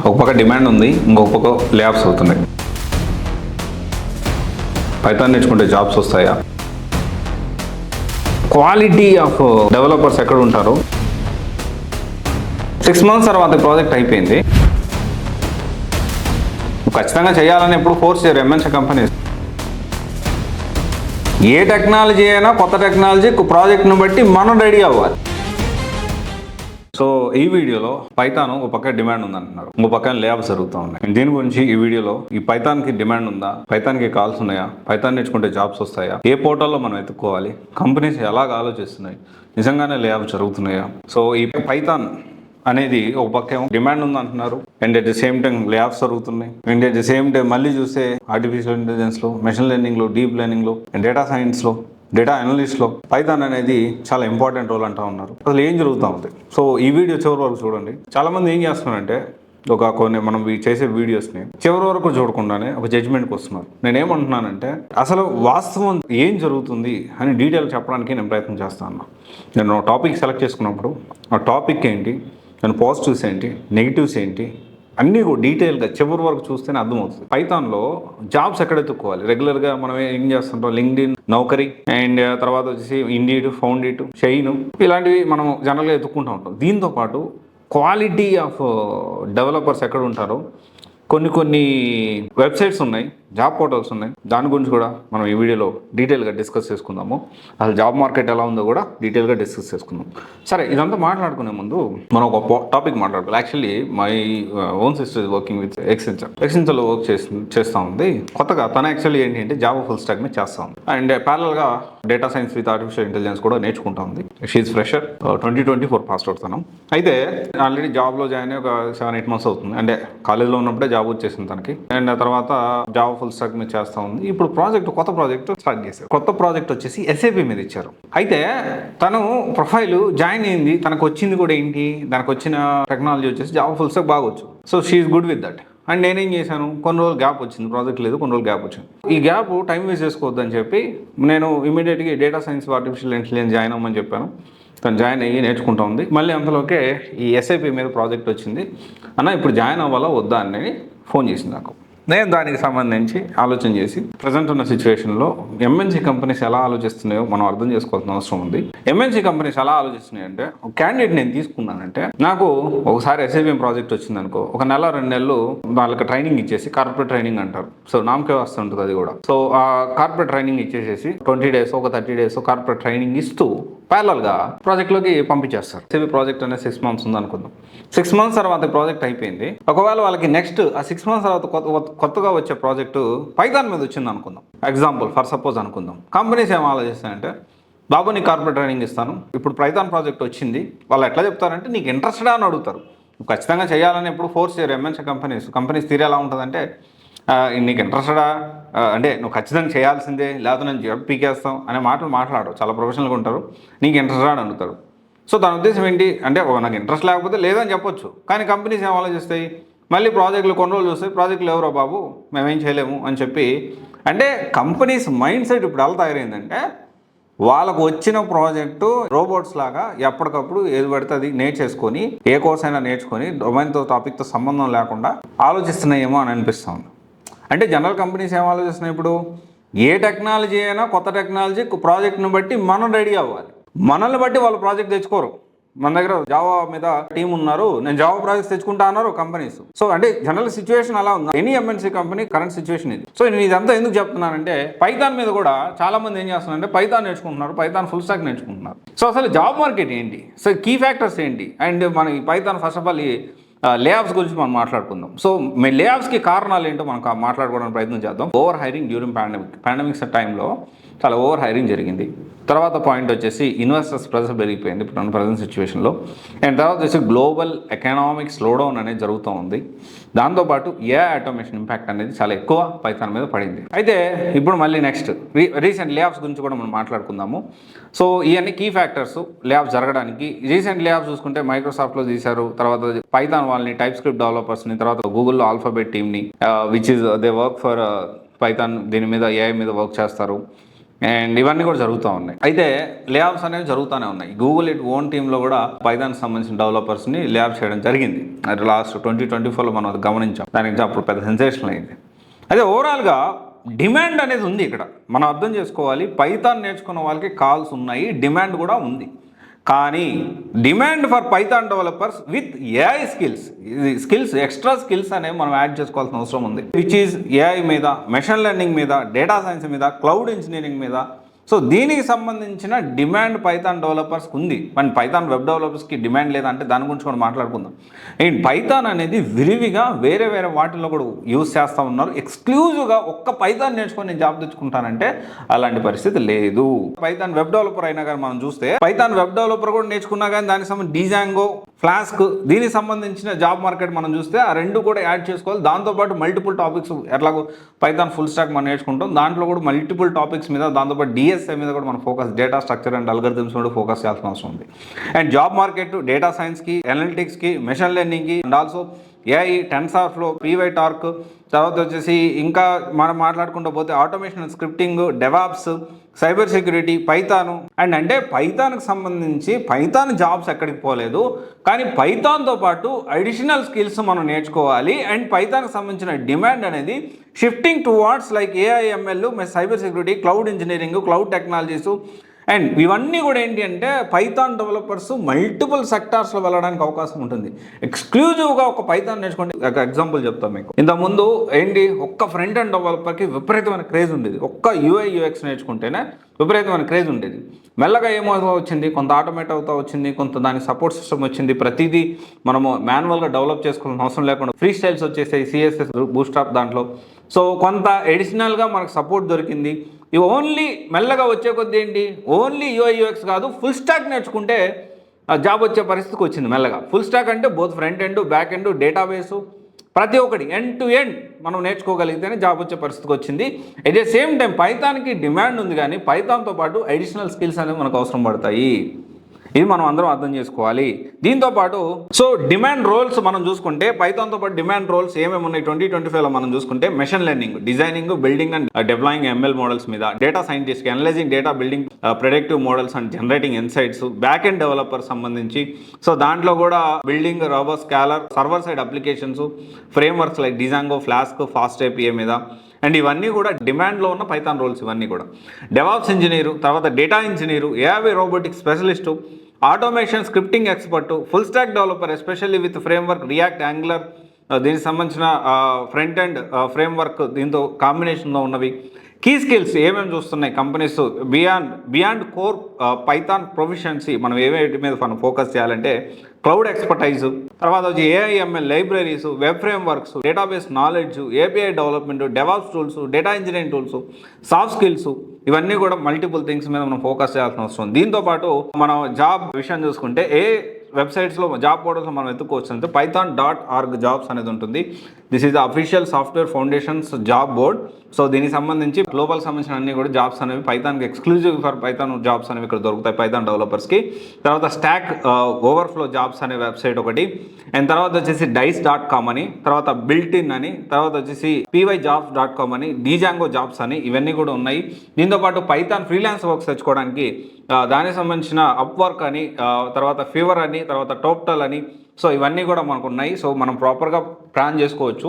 ఒక పక్క డిమాండ్ ఉంది, ఇంకొక పక్క లేఆఫ్స్ అవుతున్నాయి. పైథాన్ నేర్చుకుంటే జాబ్స్ వస్తాయా? క్వాలిటీ ఆఫ్ డెవలపర్స్ ఎక్కడ ఉంటారు? 6 months తర్వాత ప్రాజెక్ట్ అయిపోయింది. ఖచ్చితంగా చేయాలని ఎప్పుడు ఫోర్స్ చేయరు ఎంఎన్సీ కంపెనీస్. ఏ టెక్నాలజీ అయినా కొత్త టెక్నాలజీ ప్రాజెక్ట్ను బట్టి మనం రెడీ అవ్వాలి. సో ఈ వీడియోలో పైథాన్ ఒక పక్క డిమాండ్ ఉందంటున్నారు, ఇంకో పక్కన లేఆఫ్స్ జరుగుతూ ఉన్నాయి. దీని గురించి ఈ వీడియోలో ఈ పైథాన్కి డిమాండ్ ఉందా, పైథాన్కి కాల్స్ ఉన్నాయా, పైథాన్ నేర్చుకుంటే జాబ్స్ వస్తాయా, ఏ పోర్టల్లో మనం ఎత్తుక్కోవాలి, కంపెనీస్ ఎలాగ ఆలోచిస్తున్నాయి, నిజంగానే లేఆఫ్స్ జరుగుతున్నాయా? సో ఈ పైథాన్ అనేది ఒక పక్క డిమాండ్ ఉందంటున్నారు, and at the same time layoffs జరుగుతున్నాయి. And at the same time మళ్ళీ చూస్తే ఆర్టిఫిషియల్ ఇంటెలిజెన్స్లో, మెషిన్ లెర్నింగ్లో, డీప్ లెర్నింగ్లో, డేటా సైన్స్లో, డేటా అనలిస్ట్లో పైథాన్ అనేది చాలా ఇంపార్టెంట్ రోల్ అంటూ ఉన్నారు. అసలు ఏం జరుగుతూ ఉంది? సో ఈ వీడియో చివరి వరకు చూడండి. చాలామంది ఏం చేస్తున్నారంటే కొన్ని మనం చేసే వీడియోస్ని చివరి వరకు చూడకుండానే ఒక జడ్జిమెంట్కి వస్తున్నారు. నేనేమంటున్నానంటే అసలు వాస్తవం ఏం జరుగుతుంది అని డీటెయిల్ చెప్పడానికి నేను ప్రయత్నం చేస్తాను. నేను టాపిక్ సెలెక్ట్ చేసుకున్నప్పుడు ఆ టాపిక్ ఏంటి, దాని పాజిటివ్స్ ఏంటి, నెగిటివ్స్ ఏంటి అన్నీ కూడా డీటెయిల్గా చివరి వరకు చూస్తేనే అర్థమవుతుంది. పైథాన్లో జాబ్స్ ఎక్కడ ఎత్తుక్కోవాలి? రెగ్యులర్గా మనం ఏం చేస్తుంటాం, లింక్డ్ఇన్, నౌకరీ, అండ్ తర్వాత వచ్చేసి ఇండీడ్, ఫౌండిట్, షైన్, ఇలాంటివి మనం జనరల్గా ఎత్తుక్కుంటూ ఉంటాం. దీంతోపాటు క్వాలిటీ ఆఫ్ డెవలపర్స్ ఎక్కడ ఉంటారో కొన్ని వెబ్సైట్స్ ఉన్నాయి, జాబ్ పోర్టల్స్ ఉన్నాయి. దాని గురించి కూడా మనం ఈ వీడియోలో డీటెయిల్గా డిస్కస్ చేసుకుందాము. అసలు జాబ్ మార్కెట్ ఎలా ఉందో కూడా డీటెయిల్గా డిస్కస్ చేసుకుందాం. సరే, ఇదంతా మాట్లాడుకునే ముందు మనం ఒక టాపిక్ మాట్లాడుకోవాలి. Actually my own sister is working with ఎక్సెంచర్లో వర్క్ చేస్తూ ఉంది. కొత్తగా తన యాక్చువల్లీ ఏంటి అంటే జావా ఫుల్ స్టాక్ని చేస్తూ ఉంది. అండ్ ప్యారల్గా data science with artificial intelligence కూడా నేర్చుకుంటా ఉంది. షీఈ్ ఫ్రెషర్, 2024 పాస్ అవుట్ తనం. అయితే ఆల్రెడీ జాబ్లో జాయిన్ అయ్యి ఒక 7-8 months అవుతుంది. అంటే కాలేజ్లో ఉన్నప్పుడే జాబ్ వచ్చేసింది తనకి. అండ్ ఆ తర్వాత జాబ్ ఫుల్ స్టాక్ మీద చేస్తూ ఉంది. ఇప్పుడు కొత్త ప్రాజెక్ట్ స్టార్ట్ చేశారు. కొత్త ప్రాజెక్ట్ వచ్చేసి SAP మీద ఇచ్చారు. అయితే తను ప్రొఫైల్ జాయిన్ అయింది, తనకు వచ్చింది కూడా ఏంటి, దానికి వచ్చిన టెక్నాలజీ వచ్చేసి జావా ఫుల్ స్టాక్ బాగొచ్చు. So she is good with that. And నేనేం చేశాను, కొన్ని రోజులు గ్యాప్ వచ్చింది, ప్రాజెక్ట్ లేదు, కొన్ని రోజులు గ్యాప్ వచ్చింది. ఈ గ్యాప్ టైం వేస్ట్ చేసుకోవద్దని చెప్పి నేను ఇమీడియట్గా data science, artificial intelligence join అవ్వమని చెప్పాను. తను జాయిన్ అయ్యి నేర్చుకుంటా ఉంది. మళ్ళీ అంతలోకే ఈ SAP మీద ప్రాజెక్ట్ వచ్చింది. అన్న ఇప్పుడు జాయిన్ అవ్వాలా వద్దా అని ఫోన్ చేసింది నాకు. నేను దానికి సంబంధించి ఆలోచన చేసి ప్రజెంట్ ఉన్న సిచ్యువేషన్లో MNC కంపెనీస్ ఎలా ఆలోచిస్తున్నాయో మనం అర్థం చేసుకోవాల్సిన అవసరం ఉంది. MNC కంపెనీస్ ఎలా ఆలోచిస్తున్నాయి అంటే, ఒక క్యాండిడేట్ నేను తీసుకున్నానంటే నాకు ఒకసారి SAP ప్రాజెక్ట్ వచ్చింది అనుకో, ఒక 1-2 నెలలు వాళ్ళకి ట్రైనింగ్ ఇచ్చేసి, కార్పొరేట్ ట్రైనింగ్ అంటారు, సో నామకే వస్తుంటుంది అది కూడా. సో ఆ కార్పొరేట్ ట్రైనింగ్ ఇచ్చేసేసి 20 days, ఒక 30 days కార్పొరేట్ ట్రైనింగ్ ఇస్తూ ప్యారలల్గా ప్రాజెక్ట్లోకి పంపించేస్తారు. SAP ప్రాజెక్ట్ అనేది 6 months ఉంది అనుకుందాం. 6 months తర్వాత ప్రాజెక్ట్ అయిపోయింది. ఒకవేళ వాళ్ళకి నెక్స్ట్ ఆ 6 months తర్వాత కొత్తగా వచ్చే ప్రాజెక్టు పైథాన్ మీద వచ్చింది అనుకుందాం, ఎగ్జాంపుల్ ఫర్ సపోజ్ అనుకుందాం. కంపెనీస్ ఏం ఆలోచిస్తాయంటే, బాబు నీకు కార్పొరేట్ ట్రైనింగ్ ఇస్తాను, ఇప్పుడు పైథాన్ ప్రాజెక్ట్ వచ్చింది. వాళ్ళు ఎట్లా చెప్తారంటే, నీకు ఇంట్రెస్టెడా అని అడుగుతారు. నువ్వు ఖచ్చితంగా చేయాలని ఎప్పుడు ఫోర్స్ చేయరు ఎంఎన్సీ కంపెనీస్ తీరు ఎలా ఉంటుందంటే, నీకు ఇంట్రెస్టెడా అంటే నువ్వు ఖచ్చితంగా చేయాల్సిందే, లేకపోతే నేను జాబ్ పీకేస్తాం అనే మాటలు మాట్లాడరు. చాలా ప్రొఫెషనల్గా ఉంటారు. నీకు ఇంట్రెస్టెడా అని అడుగుతారు. సో దాని ఉద్దేశం ఏంటి అంటే, నాకు ఇంట్రెస్ట్ లేకపోతే లేదని చెప్పొచ్చు. కానీ కంపెనీస్ ఏం ఆలోచిస్తాయి, మళ్ళీ ప్రాజెక్టులు కొన్ని రోజులు చూస్తాయి, ప్రాజెక్టులు ఎవరో బాబు మేమేం చేయలేము అని చెప్పి. అంటే కంపెనీస్ మైండ్ సెట్ ఇప్పుడు ఎలా తయారైందంటే, వాళ్ళకు వచ్చిన ప్రాజెక్టు రోబోట్స్ లాగా ఎప్పటికప్పుడు ఏది పడితే అది నేర్చేసుకొని, ఏ కోర్స్ అయినా నేర్చుకొని డొమైన్తో, టాపిక్తో సంబంధం లేకుండా ఆలోచిస్తున్నాయేమో అని అనిపిస్తుంది. అంటే జనరల్ కంపెనీస్ ఏం ఆలోచిస్తున్నాయి ఇప్పుడు, ఏ టెక్నాలజీ అయినా కొత్త టెక్నాలజీ ప్రాజెక్ట్ను బట్టి మనం రెడీ అవ్వాలి. మనల్ని బట్టి వాళ్ళు ప్రాజెక్ట్ తెచ్చుకోరు. మన దగ్గర జావా మీద టీం ఉన్నారు, నేను జావా ప్రాజెక్ట్స్ తెచ్చుకుంటా అన్నారు కంపెనీస్. సో అంటే జనరల్ సిచ్యువేషన్ అలా ఉంది. Any MNC company current situation ఇది. సో నేను ఇదంతా ఎందుకు చెప్తున్నానంటే, పైథాన్ మీద కూడా చాలా మంది ఏం చేస్తున్నారంటే పైథాన్ నేర్చుకుంటున్నారు, పైథాన్ ఫుల్ స్టాక్ నేర్చుకుంటున్నారు. సో అసలు జాబ్ మార్కెట్ ఏంటి, సో కీ ఫ్యాక్టర్స్ ఏంటి, అండ్ మన ఈ పైథాన్ ఫస్ట్ ఆఫ్ ఆల్ ఈ లేఆఫ్స్ గురించి మనం మాట్లాడుకుందాం. సో లేఆఫ్స్కి కారణాలు ఏంటో మనం మాట్లాడుకోవడానికి ప్రయత్నం చేద్దాం. ఓవర్ హైరింగ్ డ్యూరింగ్ పాండమిక్స్ టైంలో చాలా ఓవర్ హైరింగ్ జరిగింది. తర్వాత పాయింట్ వచ్చేసి ఇన్వెస్టర్స్ ప్రెజర్ పెరిగిపోయింది ఇప్పుడు ప్రజెంట్ సిచ్యువేషన్లో. అండ్ తర్వాత వచ్చి గ్లోబల్ ఎకనామిక్ స్లోడౌన్ అనేది జరుగుతూ ఉంది. దాంతోపాటు ఆటోమేషన్ ఇంపాక్ట్ అనేది చాలా ఎక్కువ పైథాన్ మీద పడింది. అయితే ఇప్పుడు మళ్ళీ నెక్స్ట్ రీసెంట్ లేఆఫ్స్ గురించి కూడా మనం మాట్లాడుకుందాము. సో ఇవన్నీ కీ ఫ్యాక్టర్స్ లేఆఫ్స్ జరగడానికి. రీసెంట్ లేఆఫ్స్ చూసుకుంటే మైక్రోసాఫ్ట్లో తీశారు, తర్వాత పైథాన్ వాళ్ళని, టైప్ స్క్రిప్ట్ డెవలపర్స్ని, తర్వాత గూగుల్లో ఆల్ఫాబెట్ టీమ్ని, which is they work for Python, దీని మీద AI మీద వర్క్ చేస్తారు. అండ్ ఇవన్నీ కూడా జరుగుతూ ఉన్నాయి. అయితే లేఆఫ్స్ అనేవి జరుగుతూనే ఉన్నాయి. గూగుల్ ఇట్ ఓన్ టీంలో కూడా పైథాన్కి సంబంధించిన డెవలపర్స్ని లేఆఫ్ చేయడం జరిగింది. అది లాస్ట్ 2024లో మనం అది గమనించాం. దానికి అప్పుడు పెద్ద సెన్సేషన్ అయింది. అదే ఓవరాల్గా డిమాండ్ అనేది ఉంది ఇక్కడ. మనం అర్థం చేసుకోవాలి, పైథాన్ నేర్చుకున్న వాళ్ళకి కాల్స్ ఉన్నాయి, డిమాండ్ కూడా ఉంది. కానీ demand for Python developers with AI skills extra skills అనేవి మనం యాడ్ చేసుకోవాల్సిన అవసరం ఉంది. విచ్ ఈజ్ ఏఐ మీద, మెషిన్ లెర్నింగ్ మీద, డేటా సైన్స్ మీద, క్లౌడ్ ఇంజనీరింగ్ మీద. సో దీనికి సంబంధించిన డిమాండ్ పైథాన్ డెవలపర్స్కి ఉంది. మన పైథాన్ వెబ్ డెవలపర్స్కి డిమాండ్ లేదంటే దాని గురించి కూడా మాట్లాడుకుందాం. అండ్ పైథాన్ అనేది విరివిగా వేరే వాటిల్లో కూడా యూజ్ చేస్తూ ఉన్నారు. ఎక్స్క్లూజివ్గా ఒక్క పైథాన్ నేర్చుకొని నేను జాబ్ తెచ్చుకుంటానంటే అలాంటి పరిస్థితి లేదు. పైథాన్ వెబ్ డెవలపర్ అయినా కానీ మనం చూస్తే పైథాన్ వెబ్ డెవలపర్ కూడా నేర్చుకున్నా కానీ దానికి సంబంధించి డిజాంగో, ఫ్లాస్క్ దీనికి సంబంధించిన జాబ్ మార్కెట్ మనం చూస్తే ఆ రెండు కూడా యాడ్ చేసుకోవాలి. దాంతోపాటు మల్టిపుల్ టాపిక్స్ ఎట్లాగో పైథాన్ ఫుల్ స్టాక్ మనం నేర్చుకుంటాం, దాంట్లో కూడా మల్టిపుల్ టాపిక్స్ మీద, దాంతోపాటు డిఎస్ఐ మీద కూడా మనం focus, data structure and algorithms మీద ఫోకస్ చేయాల్సిన అవసరం ఉంది. అండ్ జాబ్ మార్కెట్ డేటా సైన్స్కి, అనలిటిక్స్కి, మెషిన్ లెర్నింగ్కి and also AI, TensorFlow, PyTorch, తర్వాత వచ్చేసి ఇంకా మనం మాట్లాడుకుంటూ పోతే automation and scripting, DevOps, cyber security, Python. And అంటే పైథాన్కి సంబంధించి పైథాన్ జాబ్స్ ఎక్కడికి పోలేదు, కానీ పైథాన్తో పాటు అడిషనల్ స్కిల్స్ మనం నేర్చుకోవాలి. అండ్ పైథాన్కి సంబంధించిన డిమాండ్ అనేది shifting towards like AI, ML, cyber security, cloud engineering, cloud technologies. And ఇవన్నీ కూడా ఏంటి అంటే పైథాన్ డెవలపర్స్ మల్టిపుల్ సెక్టార్స్లో వెళ్ళడానికి అవకాశం ఉంటుంది. ఎక్స్క్లూజివ్గా ఒక పైథాన్ నేర్చుకోండి. ఒక ఎగ్జాంపుల్ చెప్తాం మీకు. ఇంతకుముందు ఏంటి, ఒక్క ఫ్రంట్ అండ్ డెవలపర్కి విపరీతమైన క్రేజ్ ఉండేది. ఒక్క యూఐ యూఎక్స్ నేర్చుకుంటేనే విపరీతమైన క్రేజ్ ఉండేది. మెల్లగా ఏమవుతూ వచ్చింది, కొంత ఆటోమేట్ అవుతూ వచ్చింది, కొంత దానికి సపోర్ట్ సిస్టమ్ వచ్చింది. ప్రతిదీ మనము మాన్యువల్గా డెవలప్ చేసుకోవాల్సిన అవసరం లేకుండా ఫ్రీ స్టైల్స్ వచ్చేసాయి, సిఎస్ఎస్, బూస్ట్రాప్ దాంట్లో. సో కొంత ఎడిషనల్గా మనకు సపోర్ట్ దొరికింది. ఇవి ఓన్లీ మెల్లగా వచ్చే కొద్ది ఏంటి, ఓన్లీ యూఐ యూఎక్స్ కాదు, ఫుల్ స్టాక్ నేర్చుకుంటే జాబ్ వచ్చే పరిస్థితికి వచ్చింది మెల్లగా. ఫుల్ స్టాక్ అంటే both front end, back end, database, ప్రతి ఒక్కటి ఎండ్ టు ఎండ్ మనం నేర్చుకోగలిగితేనే జాబ్ వచ్చే పరిస్థితికి వచ్చింది. అట్ ద సేమ్ టైం పైథాన్కి డిమాండ్ ఉంది, కానీ పైథాన్తో పాటు అడిషనల్ స్కిల్స్ అనేవి మనకు అవసరం పడతాయి. ఇది మనం అందరం అర్థం చేసుకోవాలి. దీంతో పాటు సో డిమాండ్ రోల్స్ మనం చూసుకుంటే పైథాన్తో పాటు డిమాండ్ రోల్స్ ఏమేమి ఉన్నాయి 2025లో మనం చూసుకుంటే machine learning, designing, building and deploying ML models మీద, data scientist, analyzing data, building predictive models and generating insights, back end developer సంబంధించి. సో దాంట్లో కూడా building, robust, scalable, server side applications, frameworks like Django, Flask, fast API మీద. And ఇవన్నీ కూడా డిమాండ్లో ఉన్న Python roles. ఇవన్నీ కూడా డెవాప్స్ ఇంజనీరు, తర్వాత data engineer, AI robotics specialist, automation scripting expert, full stack developer especially with framework react, angular, దీనికి సంబంధించిన ఫ్రంట్ అండ్ ఫ్రేమ్వర్క్ దీంతో కాంబినేషన్లో ఉన్నవి. కీ స్కిల్స్ ఏమేమి చూస్తున్నాయి companies beyond core Python proficiency మనం ఏవేటి మీద మనం ఫోకస్ చేయాలంటే క్లౌడ్ ఎక్స్పర్టైజ్, తర్వాత వచ్చి AIML libraries, web frameworks, database knowledge, API development, DevOps tools, data engineering tools, soft skills, ఇవన్నీ కూడా మల్టిపుల్ థింగ్స్ మీద మనం ఫోకస్ చేయాల్సిన అవసరం. దీంతోపాటు మనం జాబ్ విషయం చూసుకుంటే వెబ్సైట్స్లో జాబ్ పోర్టల్స్లో మనం ఎత్తుకోవచ్చు అంటే python.org జాబ్స్ అనేది ఉంటుంది. This is the official software foundations job board. So దీనికి సంబంధించి గ్లోబల్ సంబంధించిన అన్ని కూడా జాబ్స్ అనేవి పైథాన్కి ఎక్స్క్లూజివ్ ఫర్ పైథాన్ జాబ్స్ అనేవి ఇక్కడ దొరుకుతాయి పైథాన్ డెవలపర్స్కి. తర్వాత స్టాక్ ఓవర్ఫ్లో జాబ్స్ అనే వెబ్సైట్ ఒకటి, అండ్ తర్వాత వచ్చేసి dice.com అని, తర్వాత బిల్టిన్ అని, తర్వాత వచ్చేసి pyjobs.com అని, డిజాంగో జాబ్స్ అని, ఇవన్నీ కూడా ఉన్నాయి. దీంతోపాటు పైథాన్ ఫ్రీలాన్స్ వర్క్స్ తెచ్చుకోవడానికి దానికి సంబంధించిన అప్వర్క్ అని, తర్వాత ఫీవర్ అని, తర్వాత టోప్టల్ అని, సో ఇవన్నీ కూడా మనకు ఉన్నాయి. సో మనం ప్రాపర్గా ప్లాన్ చేసుకోవచ్చు.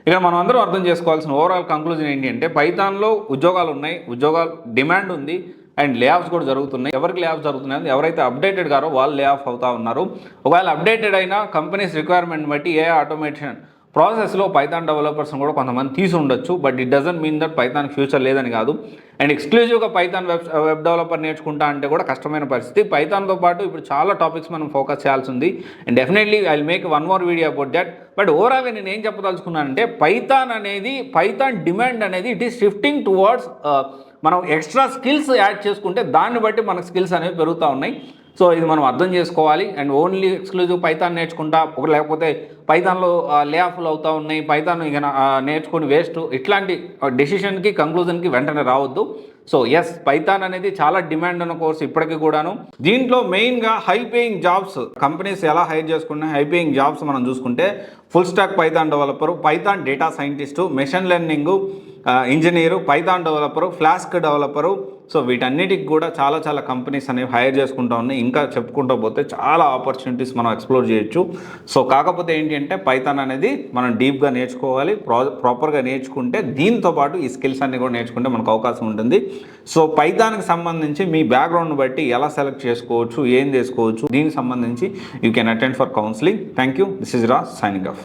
ఇక మనం అందరం అర్థం చేసుకోవాల్సిన ఓవరాల్ కంక్లూజన్ ఏంటి అంటే పైథాన్లో ఉద్యోగాలు ఉన్నాయి, ఉద్యోగాలు డిమాండ్ ఉంది, అండ్ లే ఆఫ్స్ కూడా జరుగుతున్నాయి. ఎవరికి లే ఆఫ్స్ జరుగుతున్నాయి, ఎవరైతే అప్డేటెడ్ గారో వాళ్ళు లే ఆఫ్ అవుతూ ఉన్నారు. ఒకవేళ అప్డేటెడ్ అయినా కంపెనీస్ రిక్వైర్మెంట్ బట్టి ఏ ఆటోమేషన్ ప్రాసెస్లో పైథాన్ డెవలపర్స్ని కూడా కొంతమంది తీసి ఉండొచ్చు. But it doesn't mean that Python future లేదని కాదు. అండ్ ఎక్స్క్లూజివ్గా పైథాన్ వెబ్ డెవలపర్ నేర్చుకుంటా అంటే కూడా కష్టమైన పరిస్థితి. పైథాన్తో పాటు ఇప్పుడు చాలా టాపిక్స్ మనం ఫోకస్ చేయాల్సి ఉంది. And definitely I will make one more video about that. But ఓవరాల్గా నేను ఏం చెప్పదలుచుకున్నానంటే పైథాన్ డిమాండ్ అనేది ఇట్ ఈస్ షిఫ్టింగ్ టువర్డ్స్ మనం ఎక్స్ట్రా స్కిల్స్ యాడ్ చేసుకుంటే దాన్ని బట్టి మనకు స్కిల్స్ అనేవి పెరుగుతూ ఉన్నాయి. సో ఇది మనం అర్థం చేసుకోవాలి. అండ్ ఓన్లీ ఎక్స్క్లూజివ్ పైథాన్ నేర్చుకుంటా లేకపోతే పైథాన్లో లే ఆఫ్లు అవుతూ ఉన్నాయి, పైథాన్ ఇక నేర్చుకుని వేస్ట్, ఇట్లాంటి డెసిషన్కి కంక్లూజన్కి వెంటనే రావద్దు. సో ఎస్, పైథాన్ అనేది చాలా డిమాండ్ ఉన్న కోర్స్ ఇప్పటికీ కూడాను. దీంట్లో మెయిన్గా హై పేయింగ్ జాబ్స్ కంపెనీస్ ఎలా హైర్ చేసుకున్నాయి, హై పేయింగ్ జాబ్స్ మనం చూసుకుంటే full stack Python developer, Python data scientist, machine learning engineer, Python developer, flask developer, so వీటన్నిటికి కూడా చాలా చాలా కంపెనీస్ అనేవి హైర్ చేసుకుంటా ఉన్నాయి. ఇంకా చెప్పుకుంటూ పోతే చాలా ఆపర్చునిటీస్ మనం ఎక్స్ప్లోర్ చేయొచ్చు. సో కాకపోతే ఏంటి అంటే పైథాన్ అనేది మనం డీప్గా నేర్చుకోవాలి. ప్రాపర్గా నేర్చుకుంటే దీంతో పాటు ఈ స్కిల్స్ అన్ని కూడా నేర్చుకుంటే మనకు అవకాశం ఉంటుంది. సో పైథాన్కి సంబంధించి మీ బ్యాక్గ్రౌండ్ని బట్టి ఎలా సెలెక్ట్ చేసుకోవచ్చు, ఏం చేసుకోవచ్చు, దీనికి సంబంధించి you can attend for counselling. Thank you. This is Raj signing off.